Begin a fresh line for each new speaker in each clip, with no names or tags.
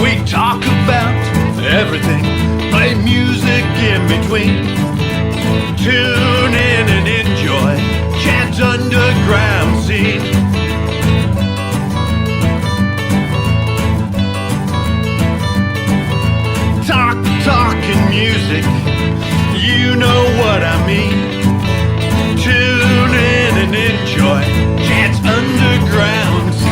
We talk about everything, play music in between. Tune in and enjoy Chad's underground scene. Talking music, you know what I mean. Tune in and enjoy Chad's underground scene.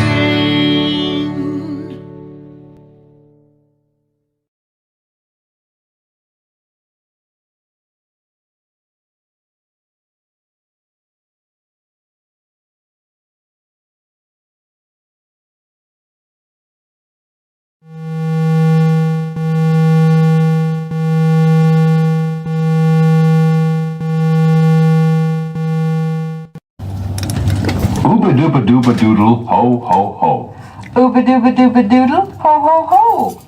Ooba-dooba-dooba-doodle, ho-ho-ho.
Ooba-dooba-dooba-doodle, ho-ho-ho.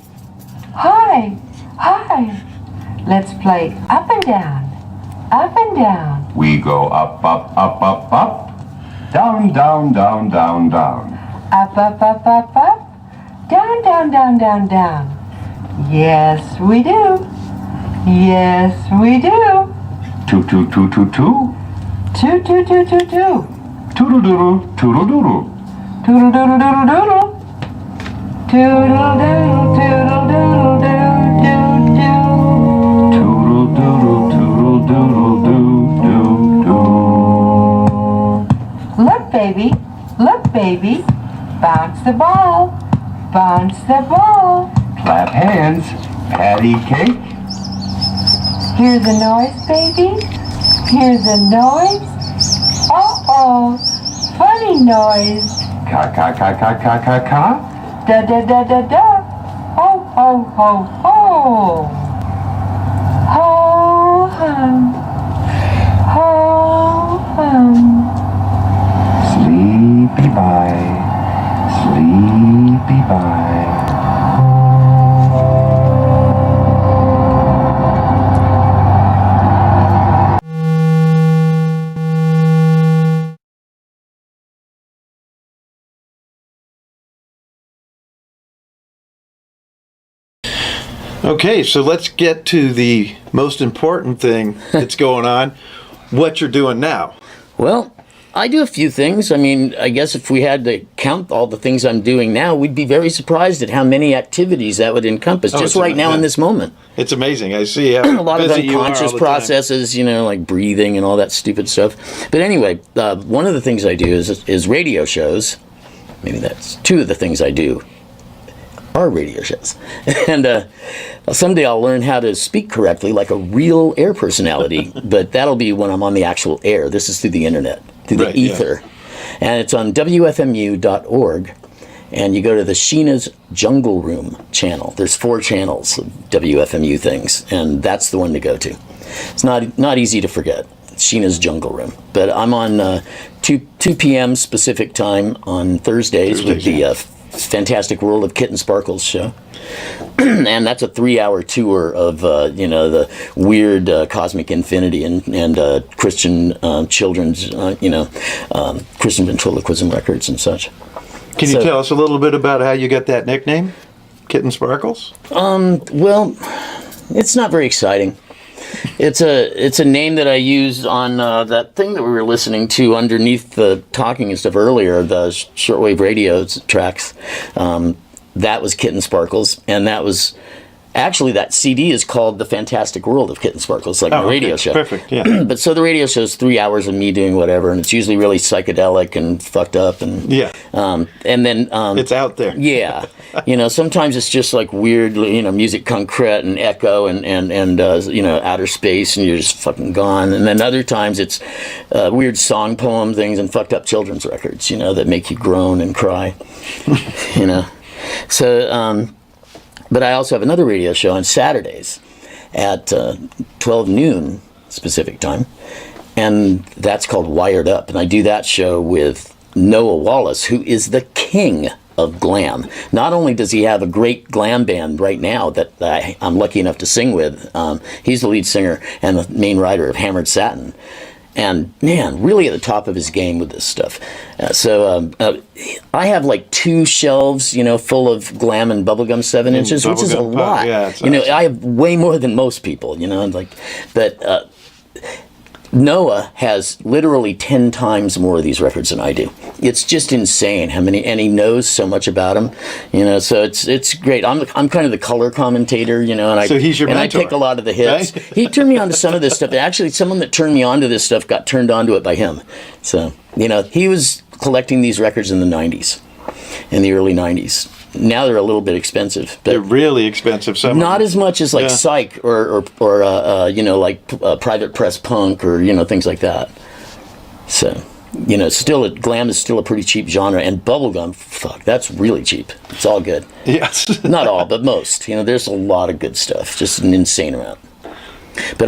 Hi, hi. Let's play up and down, up and down.
We go up, up, up, up, up. Down, down, down, down, down.
Up, up, up, up, up. Down, down, down, down, down. Yes, we do. Yes, we do.
Toot, toot, toot, toot, toot.
Toot, toot, toot, toot, toot.
Toodle-doodle, toodle-doodle.
Toodle doodle doodle doodle. Toodle doodle toodle doodle doo doo doo.
Toodle-doodle, toodle-doodle, doo-doo-doo.
Look, baby, bounce the ball, bounce the ball.
Clap hands, patty cake.
Hear the noise, baby, hear the noise. Uh-oh, funny noise.
Ka-ka-ka-ka-ka-ka-ka.
Da-da-da-da-da. Ho, ho, ho, ho. Ho, hum. Ho, hum.
Sleepy bye, sleepy bye.
Okay, so let's get to the most important thing that's going on, what you're doing now.
Well, I do a few things. I mean, I guess if we had to count all the things I'm doing now, we'd be very surprised at how many activities that would encompass just right now in this moment.
It's amazing. I see how
A lot of
busy you are
unconscious
all the time.
processes, like breathing and all that stupid stuff. But anyway, one of the things I do is radio shows. Maybe that's two of the things I do are radio shows. And someday I'll learn how to speak correctly like a real air personality, but that'll be when I'm on the actual air. This is through the internet, through the ether. Yeah. And it's on WFMU.org, and you go to the Sheena's Jungle Room channel. There's 4 channels of WFMU things, and that's the one to go to. It's not easy to forget. Sheena's Jungle Room. But I'm on 2 p.m. Pacific time on Thursdays with the Fantastic World of Kitten Sparkles show. And that's a 3-hour tour of, the weird cosmic infinity and Christian children's, Christian ventriloquism records and such.
Can you tell us a little bit about how you got that nickname, Kitten Sparkles?
Well, it's not very exciting. It's a name that I used on that thing that we were listening to underneath the talking and stuff earlier, the shortwave radio tracks. That was Kitten Sparkles, and that was actually that CD is called The Fantastic World of Kitten Sparkles, like my radio show.
Perfect, yeah.
But so the radio show is 3 hours of me doing whatever, and it's usually really psychedelic and fucked up, and and then
it's out there.
Yeah, sometimes it's just like weird, music concrete and echo and outer space, and you're just fucking gone. And then other times it's weird song poem things and fucked up children's records, that make you groan and cry, So, but I also have another radio show on Saturdays at 12 noon Pacific time, and that's called Wired Up. And I do that show with Noah Wallace, who is the king of glam. Not only does he have a great glam band right now that I'm lucky enough to sing with, he's the lead singer and the main writer of Hammered Satin. and man, really at the top of his game with this stuff. I have like 2 shelves, full of Glam and Bubblegum 7-inches, which is a
Bubblegum Pop,
lot.
yeah, it's awesome.
I have way more than most people, but Noah has literally 10 times more of these records than I do. It's just insane how many, and he knows so much about them, so it's great. I'm kind of the color commentator, and
so he's your
and
mentor,
I pick a lot of the hits.
right?
He turned me on to some of this stuff. Actually, someone that turned me on to this stuff got turned on to it by him. So, he was collecting these records in the 90s, in the early 90s. Now they're a little bit expensive. But
they're really expensive. Some
not as much as like
Yeah.
Psych or Private Press Punk or things like that. So Glam is still a pretty cheap genre, and bubblegum, fuck, that's really cheap. It's all good.
Yes.
Not all, but most. There's a lot of good stuff, just an insane amount. But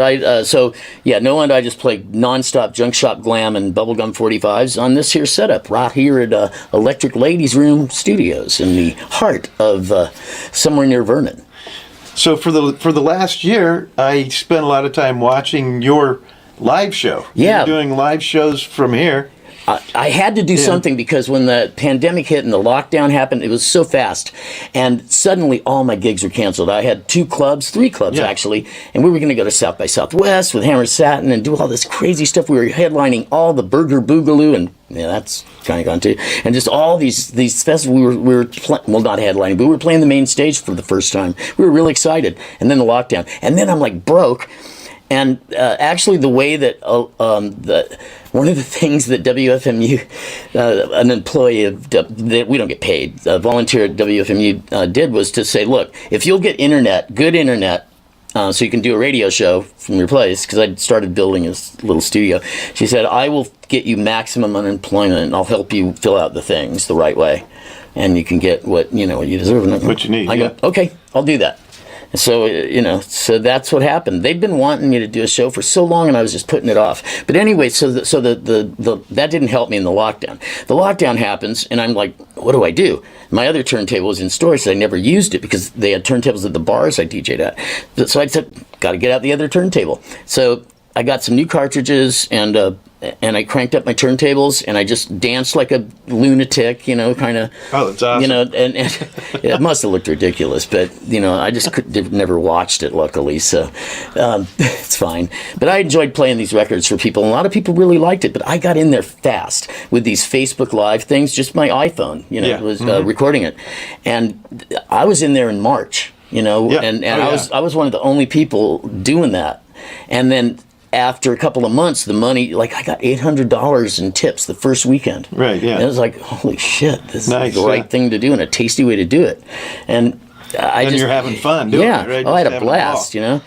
Noah and I just play nonstop junk shop Glam and bubblegum 45s on this here setup right here at Electric Ladies Room Studios in the heart of somewhere near Vernon.
So for the last year, I spent a lot of time watching your live show.
Yeah.
You're doing live shows from here.
I had to do something because when the pandemic hit and the lockdown happened, it was so fast. And suddenly all my gigs were canceled. I had 3 clubs actually, and we were going to go to South by Southwest with Hammer Satin and do all this crazy stuff. We were headlining all the Burger Boogaloo, and that's kind of gone too. And just all these festivals, we were not headlining, but we were playing the main stage for the first time. We were really excited. And then the lockdown. And then I'm like broke. And actually, the way that one of the things that WFMU, an employee of that we don't get paid, a volunteer at WFMU did was to say, look, if you'll get good internet, so you can do a radio show from your place, because I started building a little studio. She said, I will get you maximum unemployment, and I'll help you fill out the things the right way, and you can get what you deserve.
What you need.
I go, okay, I'll do that. So, so that's what happened. They'd been wanting me to do a show for so long, and I was just putting it off. But anyway, that didn't help me in the lockdown. The lockdown happens, and I'm like, what do I do? My other turntable was in storage, so I never used it because they had turntables at the bars I DJ'd at. So I said, got to get out the other turntable. So I got some new cartridges, and I cranked up my turntables, and I just danced like a lunatic, kind of.
Oh, that's awesome.
And it must have looked ridiculous, but I just never watched it, luckily, so it's fine. But I enjoyed playing these records for people, and a lot of people really liked it. But I got in there fast with these Facebook Live things, just my iPhone, was recording it, and I was in there in March, and I was one of the only people doing that, and then. After a couple of months, the money, I got $800 in tips the first weekend.
Right, yeah.
And it was like, holy shit, this
Nice,
is the right
yeah.
thing to do and a tasty way to do it. And
you're having fun doing it, right?
I had
Just
a
having
blast,
ball.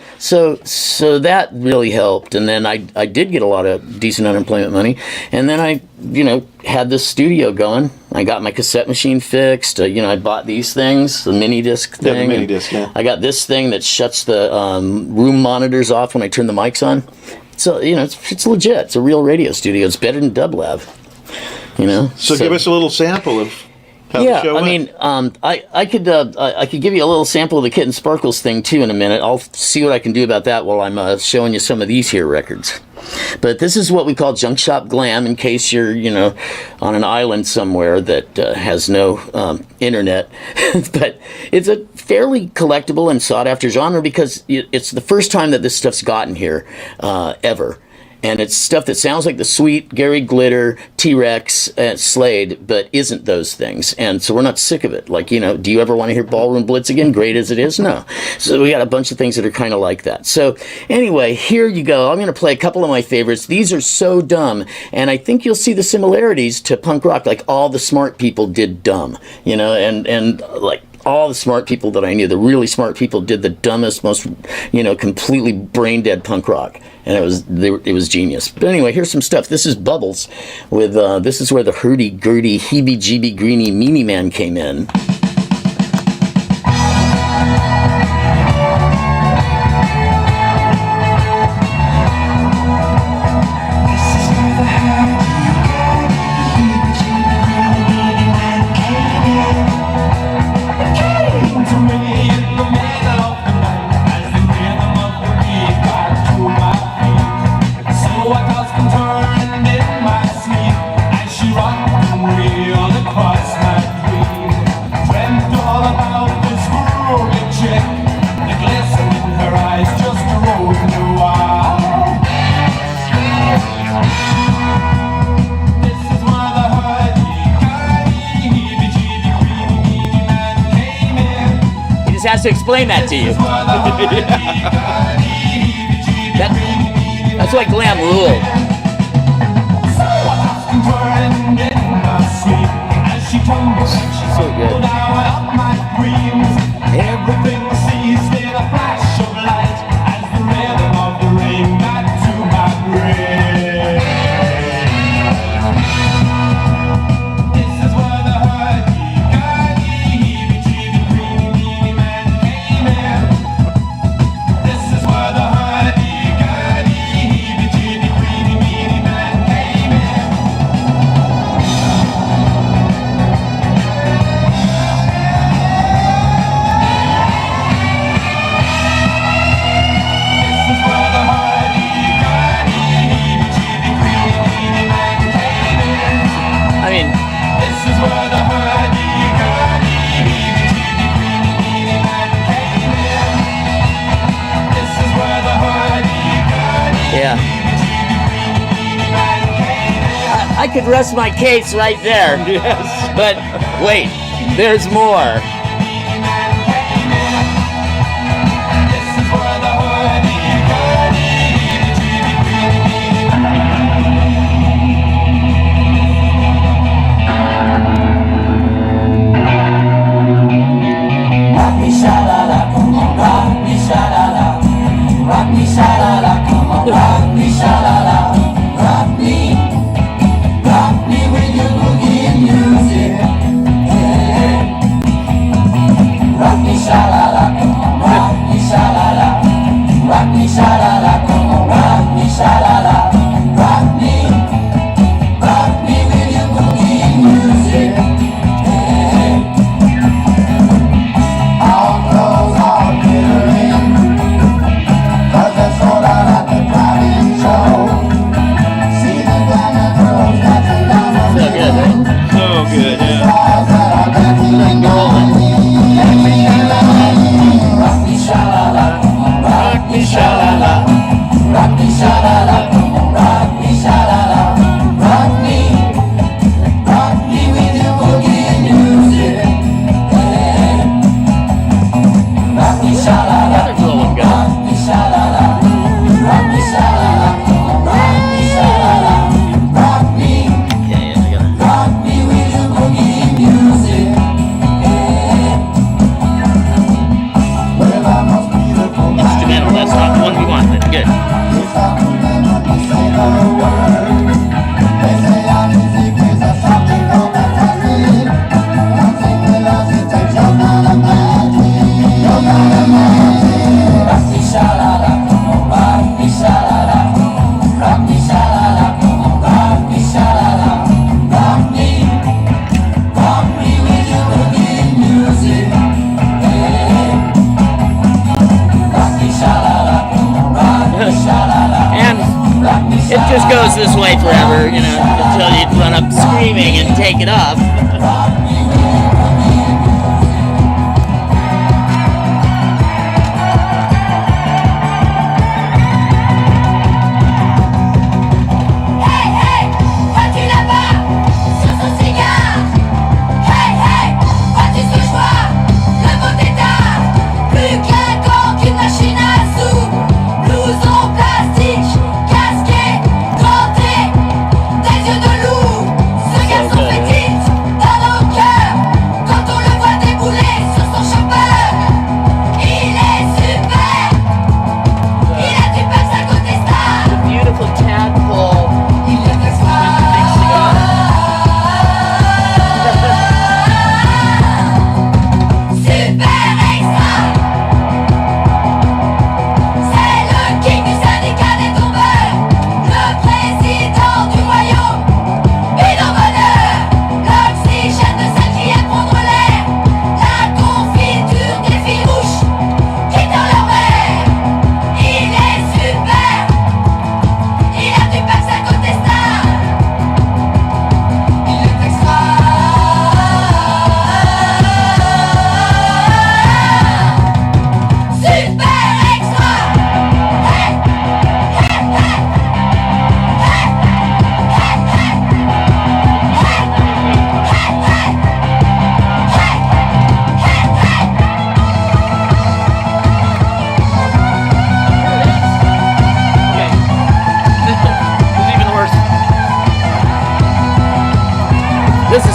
So that really helped. And then I did get a lot of decent unemployment money. And then I, had this studio going. I got my cassette machine fixed. I bought these things, the mini disc thing.
Yeah, the mini disc, yeah.
I got this thing that shuts the room monitors off when I turn the mics on. So, it's legit. It's a real radio studio. It's better than Dub Lab,
So give us a little sample of how the show went.
I could give you a little sample of the Kitten Sparkles thing too in a minute. I'll see what I can do about that while I'm showing you some of these here records. But this is what we call junk shop glam, in case you're on an island somewhere that has no internet. But it's a fairly collectible and sought after genre because it's the first time that this stuff's gotten here ever. And it's stuff that sounds like the Sweet, Gary Glitter, T-Rex, Slade, but isn't those things. And so we're not sick of it. Do you ever want to hear Ballroom Blitz again? Great as it is? No. So we got a bunch of things that are kind of like that. So anyway, here you go. I'm going to play a couple of my favorites. These are so dumb. And I think you'll see the similarities to punk rock. Like all the smart people did dumb, and like all the smart people that I knew, the really smart people did the dumbest, most, completely brain dead punk rock. And it was genius. But anyway, here's some stuff. This is Bubbles with, this is where the hurdy-gurdy, heebie-jeebie, greeny, meanie man came in.
Turn
audience has to explain that to you. That's why glam ruled. So good.
Everything sees in a flash of light as the rhythm of the rain back to my brain. This is where the hurdy-gurdy, heebie-jeebie, man came in. This is where the hurdy-gurdy, heebie-jeebie, man came in.
I mean,
This is where the hurdy-gurdy, heebie-jeebie, man came in. This is where the hurdy-gurdy,
yeah.
man came in.
I could rest my case right there.
Yes.
But wait, there's more.
This is where the hurdy-gurdy,
Rock me sha-la-la, come on, rock me sha-la-la. Rock me sha-la-la, come on, rock me sha-la-la. Rock me with your boogie music. Yeah. Rock me sha-la-la, come on, rock me sha-la-la. Rock me sha-la-la, come on, rock me sha-la-la. Rock me with your boogie music. Yeah. All clothes are glittering, 'cause that's all I like to drive and show. See the glamour girls dancing down the
So good, right?
So good, yeah.
stars that are dancing and going. Rock me sha-la-la, come on, rock me sha-la-la. Rock me sha-la-la, come on, rock me sha-la-la. Rock me with your boogie music. Yeah. Rock me sha-la-la.
Another cool one, go.
Rock me sha-la-la, rock me sha-la-la, come on, rock me sha-la-la, rock me with your boogie music, yeah. Well, I must be the
Instrumental, that's not the one we want, but good.
stop to them when they say the word. They say our music is a something so fantastic. Nothing will hesitate, you're not a magic. You're not a magic. Rock me sha-la-la, come on, rock me sha-la-la. Rock me sha-la-la, come on, rock me sha-la-la. Rock me with your boogie music, yeah. Rock me sha-la-la, come on, rock me sha-la-la.
And
Rock me
it just goes this way forever, you know, until you run up screaming and take it off.
Hey, hey, vois-tu là-bas, sur son cigare? Hey, hey, vois-tu ce que je vois? Le beau tétard, plus clinquant qu'une machine à sous. Blouson plastique, casqué, ganté, des yeux de loup. Ce garçon fétide,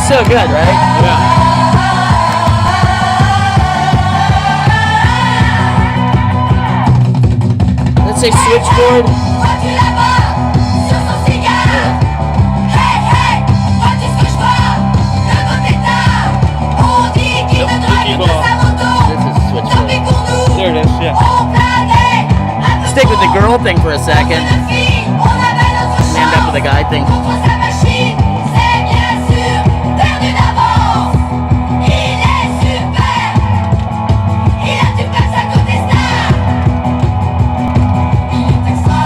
so good, right?
Yeah.
Let's say switchboard.
Vois-tu là-bas, sur son cigare? Hey, hey, vois-tu ce que je vois? De votre état. On dit qu'il ne drague que sa moto.
This is
Tant
switchboard.
pis pour nous.
There it is, yeah.
On planait.
Stick with the girl thing for a second.
Une fille, on avait notre
End up with the guy thing.
contre sa machine, c'est bien sûr perdu d'avance. Il est super. Il a du place à côté star. Il est extra.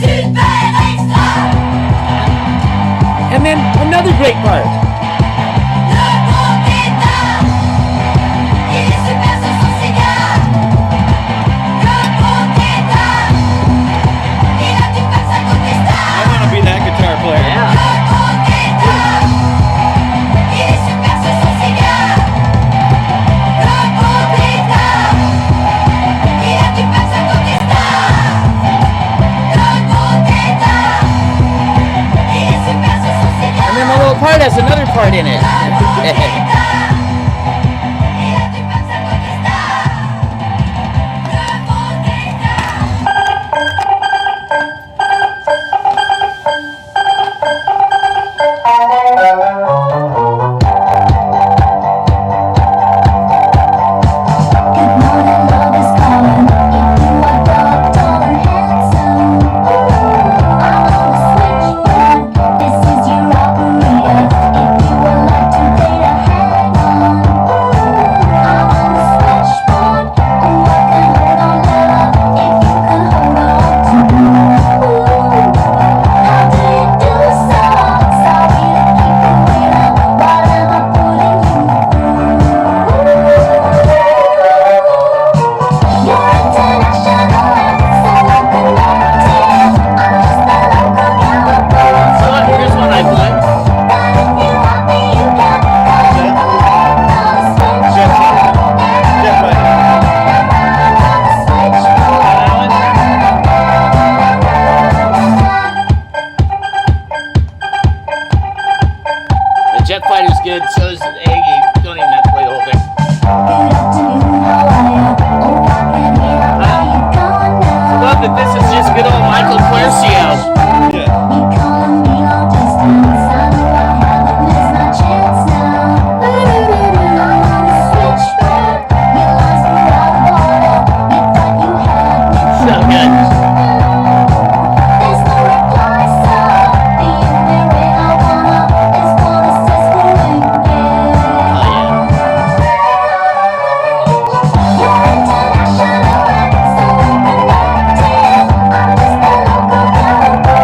Super extra.
And then another great part.
Le bon état. Il est super sur son cigare. Le bon état. Il a du place à côté
I
star.
want to be that guitar player.
Yeah.
Le bon état. Il est super sur son cigare. Le bon état. Il a du place à côté star. Le bon état. Il est super sur son cigare.
And then the little part has another part in it.
Good morning, love is calling. If you are dark, tall, or handsome, I'm on the switchboard. This is your operator. If you would like to date a hang on, I'm on the switchboard. Oh, I can hold on, love. If you can hold on to me. How do you do, sir? Sorry to keep you waiting. What am I putting you through? You're international and so connected. I'm just a local cowboy.
So here's one I play.
But if you want me, you can call me the lord of the switchboard.
Jeff,
On the switchboard.
The Jet Fighter's good, so is Aggie. Don't even have to play the whole thing.
Good afternoon, how are ya? Oh, I can hear where you going now.
Love that this is just good old Michael Quercio.
Yeah.
You calling me long distance? I know I haven't missed my chance now. I'm on the switchboard. You lost me out of order. You thought you had me
So good.
There's no reply, sir. The only ring I wanna is one that says Ferengi.
Oh, yeah.
You're international and so connected. I'm just a local cowboy.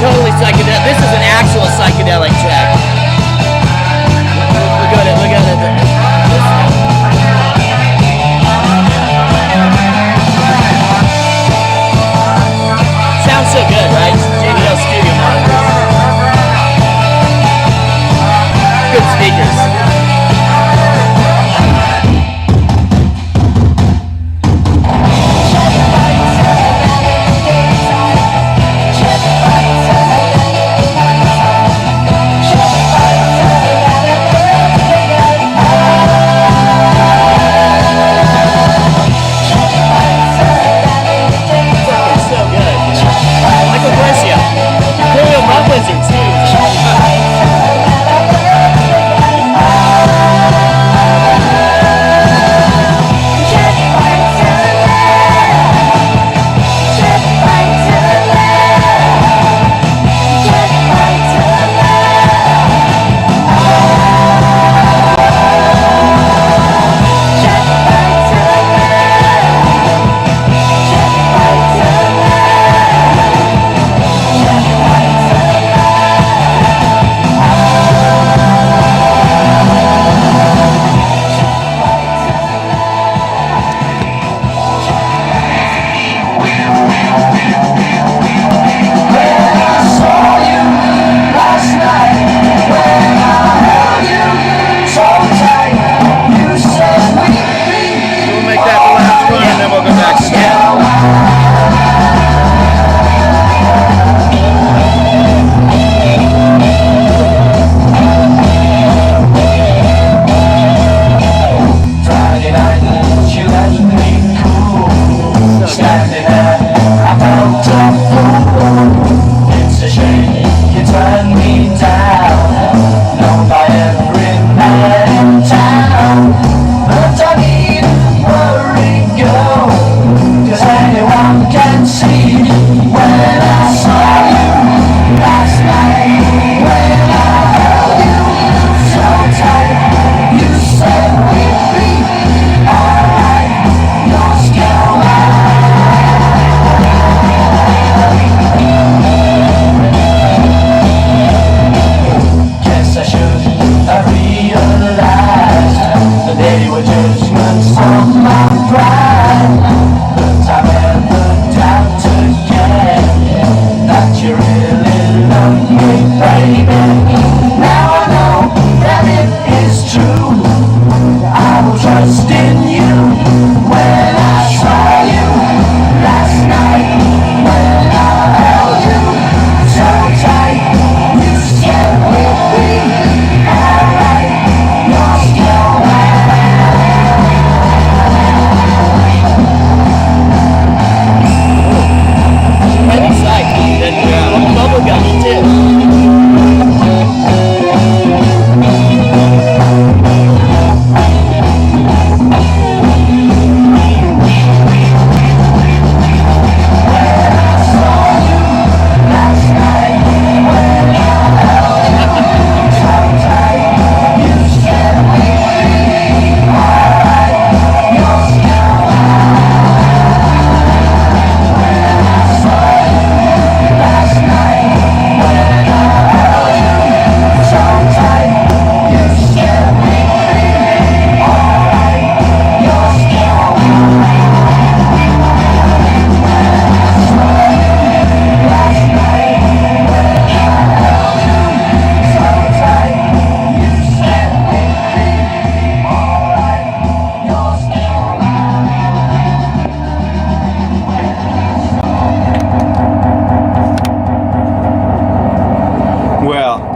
totally psychedelic. This is an actual psychedelic track. Look at it. Look at it. Sounds so good, right? JBL studio monitors. Good speakers. So good. Michael Garcia. Imperial Mud Wizards, too.
We'll make that the last one, and then we'll go back to that.
Friday night, you let me cool. Standing there, I felt a fool. It's a shame you turned me down. Known by every man in town. But I needn't worry, girl. 'Cause anyone can see when I saw you last night. When I held you so tight, you said we'd be alright. You're still guess I should have realized that they were judgments on my pride. But I never doubt again that you really love me, baby. Now I know that it is true. I will trust in you when I saw you last night. When I held you so tight, you said we'd be alright. You're still
Heavy psych. And bubblegum, too.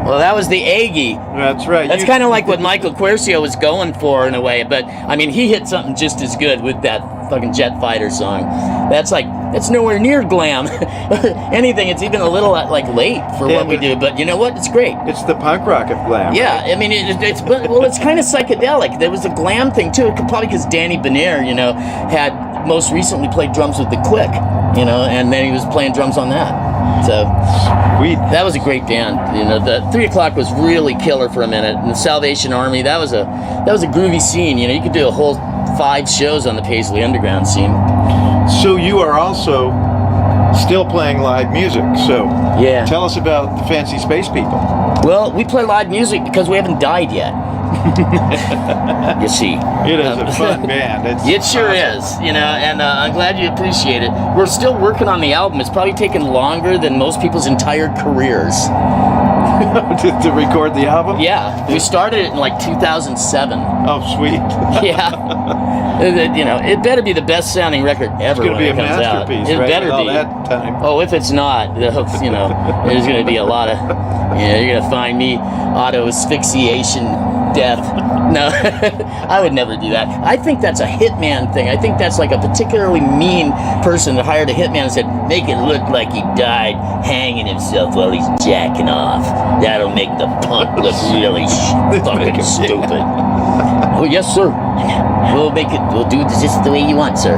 Well, that was the Aggie.
That's right.
That's kind of like what Michael Quercio was going for in a way, but I mean, he hit something just as good with that fucking Jet Fighter song. That's nowhere near glam. Anything, it's even a little like late for what we do, but you know what? It's great.
It's the punk rock of glam.
Yeah, I mean, it's kind of psychedelic. There was a glam thing too, probably because Danny Benaire, had most recently played drums with The Quick, and then he was playing drums on that. So
Sweet.
that was a great band. The 3 o'clock was really killer for a minute, and the Salvation Army, that was a groovy scene. You could do a whole 5 shows on the Paisley Underground scene.
So you are also still playing live music. So
Yeah.
tell us about the Fancy Space People.
Well, we play live music because we haven't died yet. You see.
It is a fun band.
It sure
awesome.
is, you know, and I'm glad you appreciate it. We're still working on the album. It's probably taken longer than most people's entire careers.
to record the album?
Yeah, we started it in like 2007.
Oh, sweet.
Yeah. You know, it better be the best sounding record ever
It's going to
when
be a
it comes out.
masterpiece,
It
right?
better
With all
be.
that time.
Oh, if it's not, you know, there's going to be a lot of, you know, you're going to find me auto asphyxiation death. No, I would never do that. I think that's a hitman thing. I think that's like a particularly mean person that hired a hitman and said, make it look like he died hanging himself while he's jacking off. That'll make the punk look really fucking stupid. Oh, yes, sir. We'll do it just the way you want, sir.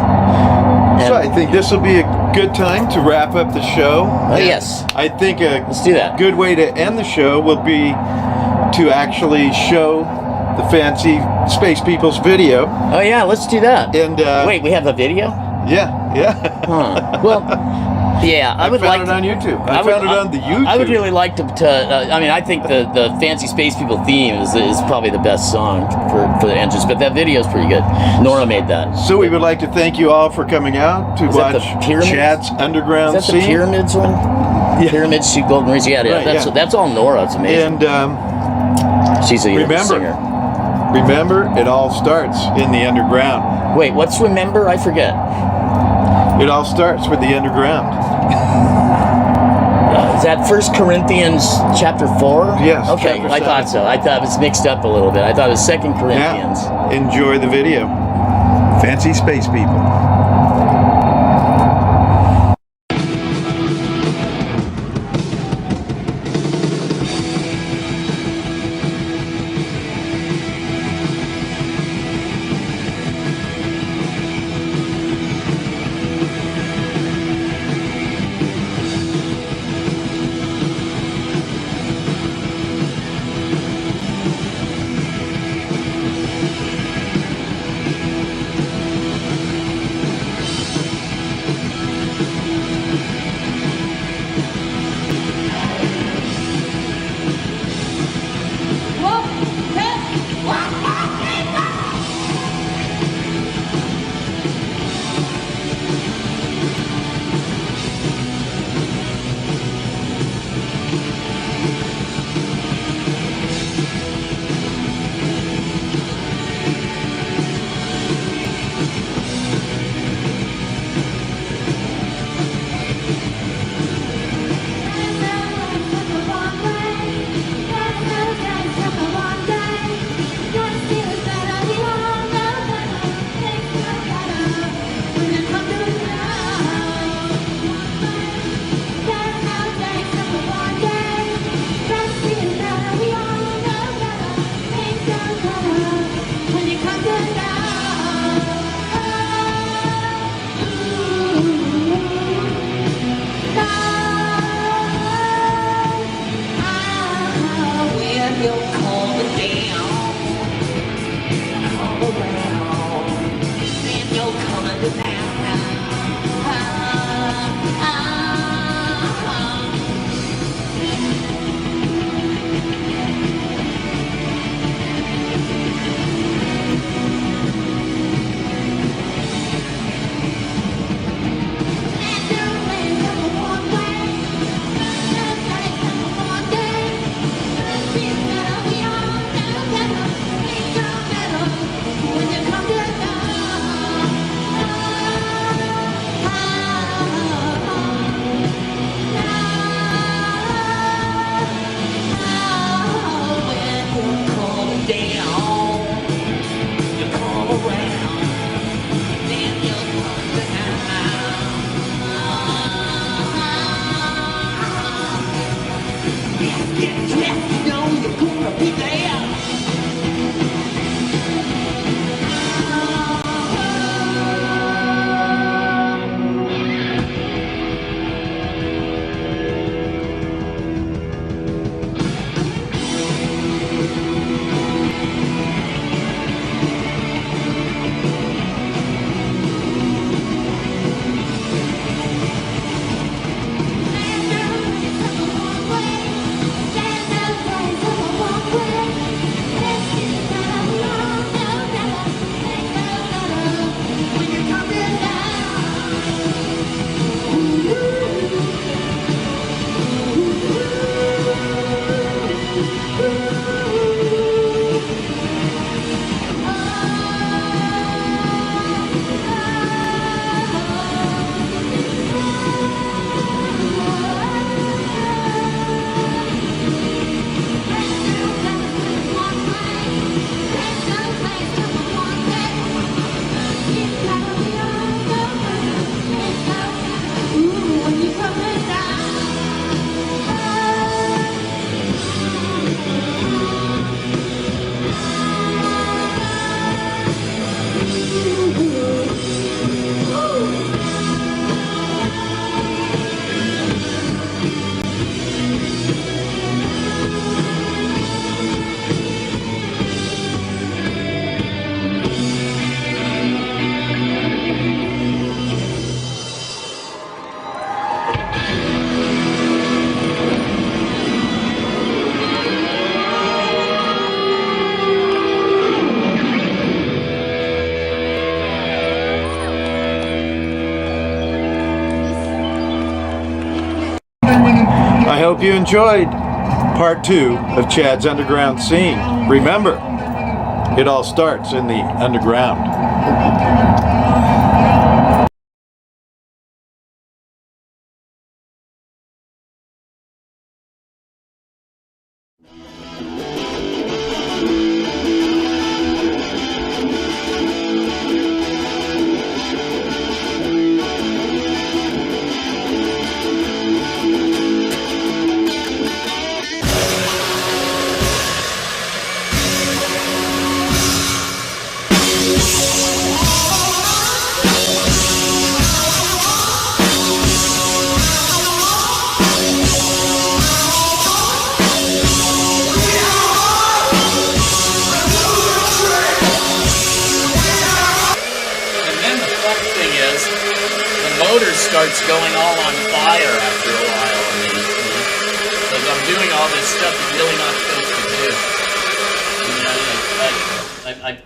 So I think this will be a good time to wrap up the show.
Oh, yes.
I think a
Let's do that.
good way to end the show will be to actually show the Fancy Space People's video.
Oh, yeah, let's do that.
And
Wait, we have a video?
yeah.
Huh. Well, yeah, I would
found
like
it
to,
on YouTube. I found it on the YouTube.
I would really like to I mean, I think the Fancy Space People theme is probably the best song for the entrance, but that video is pretty good. Nora made that.
So we would like to thank you all for coming out to
Is that the
watch
Pyramids?
Chad's Underground
Is that the
Scene.
Pyramids one?
Yeah.
Pyramids, Shoot Golden Rings. Yeah,
Right,
that's
yeah.
that's all Nora. It's amazing.
And
She's a
remember-
singer.
remember, it all starts in the underground.
Wait, what's Remember? I forget.
It all starts with the underground.
Is that 1 Corinthians chapter 4?
Yes,
Okay,
chapter
I thought
7.
so. I thought it was mixed up a little bit. I thought it was 2 Corinthians.
Yeah. Enjoy the video. Fancy Space People. hope you enjoyed part 2 of Chad's underground scene. Remember, it all starts in the underground.
Starts going all on fire after a while. Because I'm doing all this stuff you're really not supposed to do.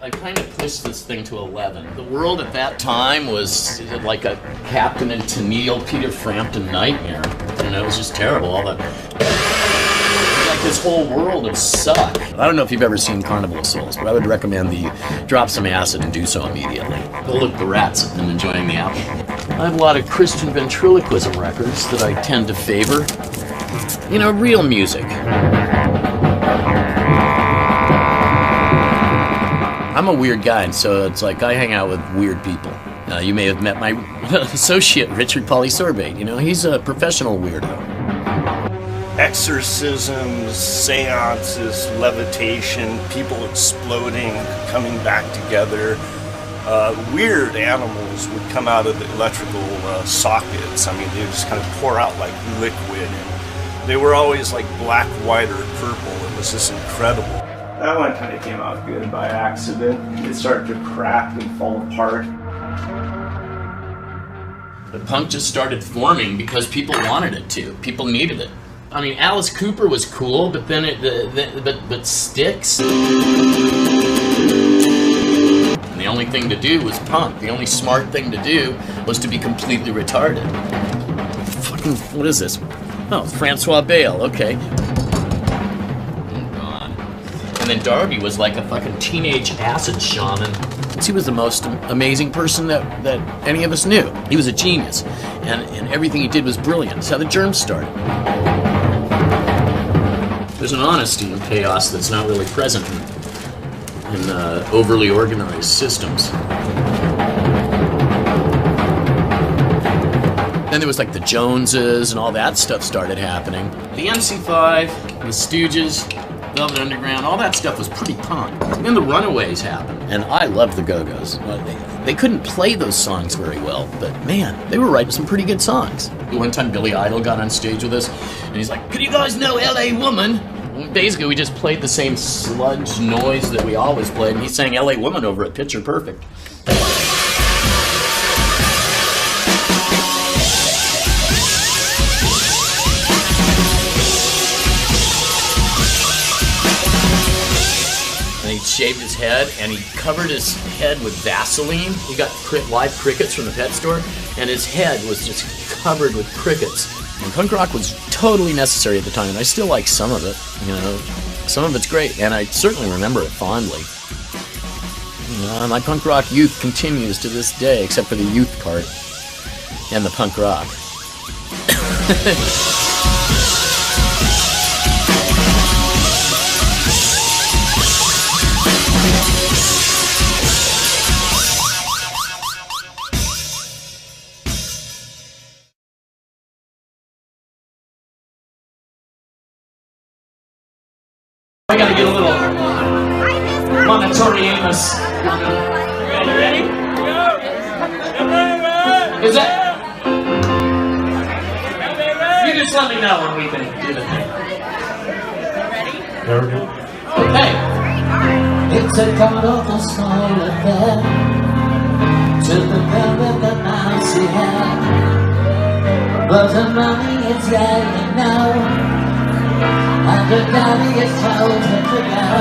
I kind of pushed this thing to 11. The world at that time was like a Captain and Tennille Peter Frampton nightmare. You know, it was just terrible. All the like this whole world of suck. I don't know if you've ever seen Carnival of Souls, but I would recommend that you drop some acid and do so immediately. Look, the rats have been enjoying the apple. I have a lot of Christian ventriloquism records that I tend to favor. You know, real music. I'm a weird guy, and so it's like I hang out with weird people. You may have met my associate, Richard Sorbate. You know, he's a professional weirdo.
Exorcisms, seances, levitation, people exploding, coming back together. Weird animals would come out of the electrical sockets. I mean, they would just kind of pour out like liquid. And they were always like black, white, or purple. It was just incredible. That one kind of came out good by accident. It started to crack and fall apart.
The punk just started forming because people wanted it to. People needed it. I mean, Alice Cooper was cool, but then but Styx. And the only thing to do was punk. The only smart thing to do was to be completely retarded. Fucking, what is this? Oh, Francois Bale, okay. And then Darby was like a fucking teenage acid shaman. He was the most amazing person that any of us knew. He was a genius. And everything he did was brilliant. That's how the Germs started. There's an honesty in chaos that's not really present in overly organized systems. Then there was like the Joneses and all that stuff started happening. The MC5, the Stooges, Velvet Underground, all that stuff was pretty punk. Then the Runaways happened. And I loved the Go-Go's. They couldn't play those songs very well, but man, they were writing some pretty good songs. One time Billy Idol got on stage with us, and he's like, "Could you guys know LA Woman?" And basically, we just played the same sludge noise that we always played, and he sang LA Woman over at Picture Perfect. He shaved his head, and he covered his head with Vaseline. He got live crickets from the pet store, and his head was just covered with crickets. And punk rock was totally necessary at the time, and I still like some of it. You know, some of it's great, and I certainly remember it fondly. You know, my punk rock youth continues to this day, except for the youth part and the punk rock. I gotta get a little Monotorianus. You ready? Is that? You just let me know when we can do the thing. Ready? Okay. It's a god-awful small affair to the girl with the mousy hair, but the money is there, you know. And her daddy is told her to go,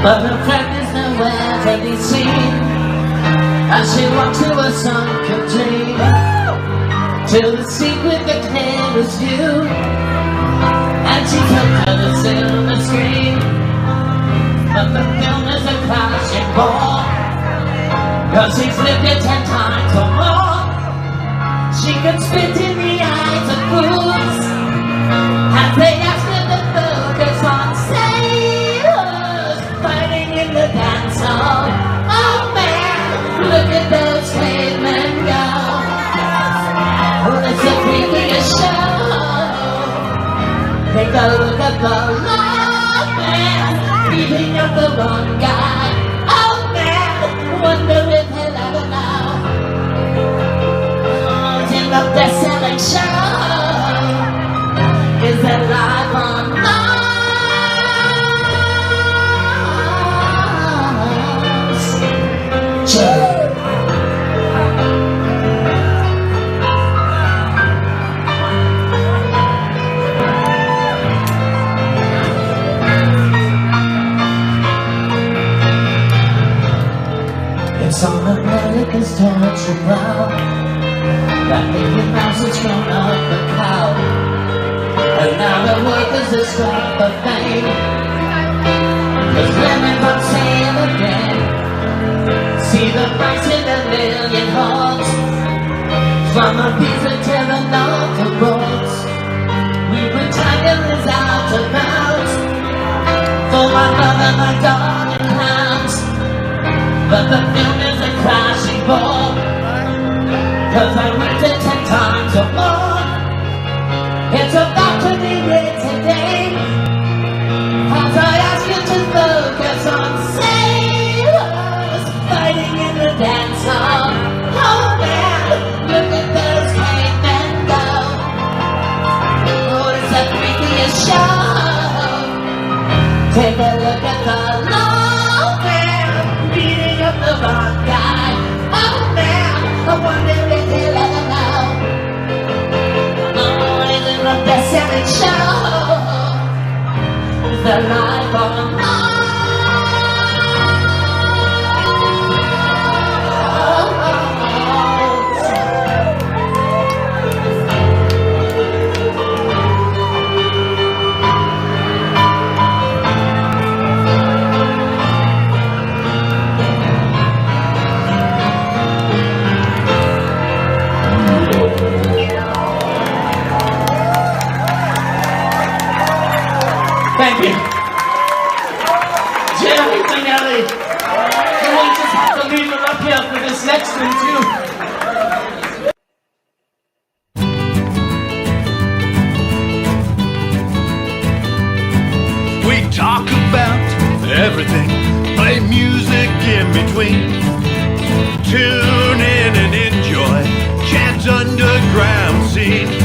but her friend is nowhere to be seen, and she walked to a sunken dream, till the secret that came was you.
And she's hooked to the silver screen, but the film is a clashing ball. Cause she's lived it 10 times or more. She can spit in the eyes of fools as they ask her to focus on sailors fighting in the dance hall. Oh man, look at those cavemen go. Oh, it's the freakiest show. Take a look at the love man beating up the wrong guy. Oh man, wonder if he'll ever know. Oh, it's in the best-selling show. Is that live on Mars? It's on America's torture brow that Mickey Mouse has grown up a cow, and now the workers are struck for fame. Cause women from sale again see the price in a million homes, from a visa to the north of roads. We were tigers out of bounds for my mother, my dog, and hounds. But the film is a crashing ball, cause I went it 10 times or more. It's about to be lit today, as I ask you to focus on sailors fighting in the dance hall. Oh man, look at those cavemen go. Oh, it's the freakiest show. Take a look at the long man beating up the wrong guy. Oh man, I wonder if he'll ever know. Oh, it's in the best-selling show. It's the life on Mars. Thank you. Jerry Finelli. And we just have to leave him up here for this next one too.
We talk about everything, play music in between. Tune in and enjoy Chad's underground scene.